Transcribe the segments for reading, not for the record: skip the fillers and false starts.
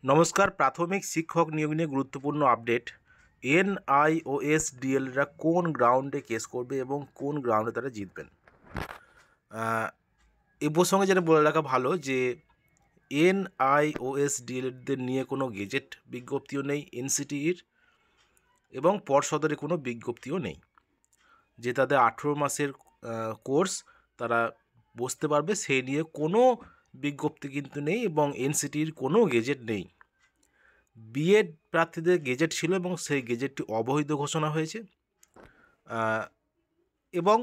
নমস্কার। প্রাথমিক শিক্ষক নিয়োগ নিয়ে গুরুত্বপূর্ণ আপডেট। NIOSDLরা কোন গ্রাউন্ডে কেস করবে এবং কোন গ্রাউন্ডে তারা জিতবেন। এই প্রসঙ্গে যেটা বলে রাখা ভালো যে NIOSDLদের নিয়ে কোনো গেজেট বিজ্ঞপ্তিও নেই NCTEর, এবং পর্ষদের কোনো বিজ্ঞপ্তিও নেই। যে তাদের 18 মাসের কোর্স তারা বসতে পারবে সেই নিয়ে কোনো বিজ্ঞপ্তি কিন্তু নেই, এবং NCTEর কোনো গেজেট নেই। বিএড প্রার্থীদের গেজেট ছিল এবং সেই গেজেটটি অবৈধ ঘোষণা হয়েছে, এবং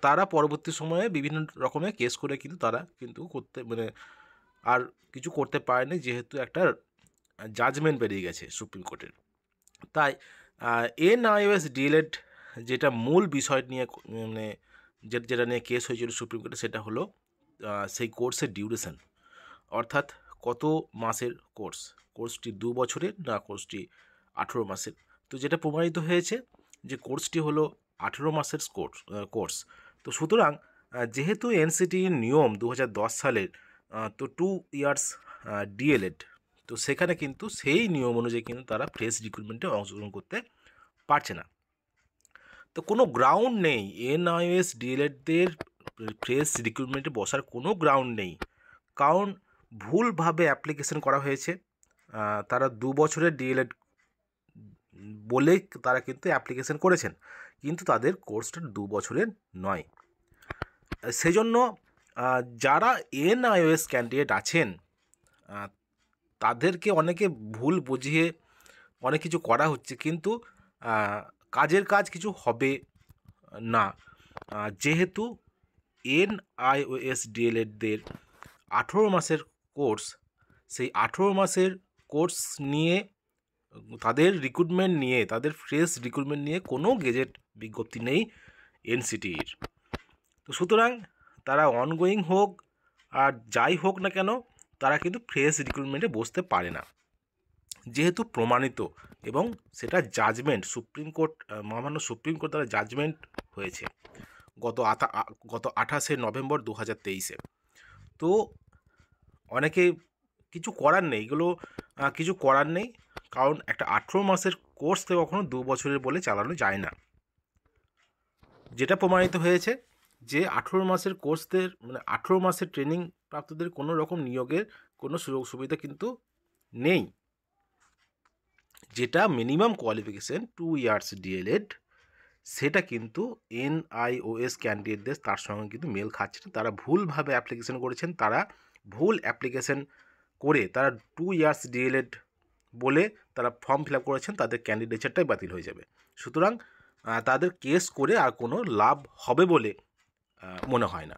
তারা পরবর্তী সময়ে বিভিন্ন রকমের কেস করে কিন্তু তারা করতে আর কিছু করতে পারেনি, যেহেতু একটা জাজমেন্ট বেরিয়ে গেছে সুপ্রিম কোর্টের। তাই NIOSDL যেটা মূল বিষয় নিয়ে যেটা নিয়ে কেস হয়েছিল সুপ্রিম কোর্টে, সেটা হলো সেই কোর্সের ডিউরেশন, অর্থাৎ কত মাসের কোর্সটি 2 বছরের না কোর্সটি 18 মাসের। তো যেটা প্রমাণিত হয়েছে যে কোর্সটি হলো 18 মাসের কোর্স। তো সুতরাং যেহেতু NCTEর নিয়ম 2010 সালের, তো 2 ইয়ার্স DLED, তো সেখানে কিন্তু সেই নিয়ম অনুযায়ী কিন্তু তারা ফ্রেশ রিক্রুটমেন্টে অংশগ্রহণ করতে পারছে না। তো কোনো গ্রাউন্ড নেই, NIOSDLদের ফ্রেশ রিক্রুটমেন্টে বসার কোনো গ্রাউন্ড নেই, কারণ ভুলভাবে অ্যাপ্লিকেশন করা হয়েছে। তারা 2 বছরের DLED বলে তারা কিন্তু অ্যাপ্লিকেশন করেছেন, কিন্তু তাদের কোর্সটা 2 বছরের নয়। সেজন্য যারা NIOS ক্যান্ডিডেট আছেন তাদেরকে অনেকে ভুল বুঝিয়ে অনেক কিছু করা হচ্ছে, কিন্তু কাজের কাজ কিছু হবে না। যেহেতু NIOSDLদের 18 মাসের কোর্স, সেই 18 মাসের কোর্স নিয়ে তাদের রিক্রুটমেন্ট নিয়ে, তাদের ফ্রেশ রিক্রুটমেন্ট নিয়ে কোনো গেজেট বিজ্ঞপ্তি নেই NCTEর। তো সুতরাং তারা অনগোয়িং হোক আর যাই হোক না কেন, তারা কিন্তু ফ্রেশ রিক্রুটমেন্টে বসতে পারে না, যেহেতু প্রমাণিত, এবং সেটা জাজমেন্ট সুপ্রিম কোর্ট, মহামান্য সুপ্রিম কোর্ট দ্বারা জাজমেন্ট হয়েছে গত 28শে নভেম্বর 2023-এ। তো অনেকে কিছু করার নেই, এগুলো কিছু করার নেই, কারণ একটা 18 মাসের কোর্সকে কখনো 2 বছরের বলে চালানো যায় না। যেটা প্রমাণিত হয়েছে যে 18 মাসের কোর্সদের 18 মাসের ট্রেনিং প্রাপ্তদের কোনো রকম নিয়োগের কোনো সুযোগ সুবিধা কিন্তু নেই। যেটা মিনিমাম কোয়ালিফিকেশান 2 ইয়ার্স DLED, সেটা কিন্তু NIOS ক্যান্ডিডেটদের তার সঙ্গে কিন্তু মেল খাচ্ছে না। তারা ভুলভাবে অ্যাপ্লিকেশন করেছেন, তারা ভুল অ্যাপ্লিকেশন করে তারা 2 ইয়ার্স DLED বলে তারা ফর্ম ফিল আপ করেছেন, তাদের ক্যান্ডিডেটটাই বাতিল হয়ে যাবে। সুতরাং তাদের কেস করে আর কোনো লাভ হবে বলে মনে হয় না।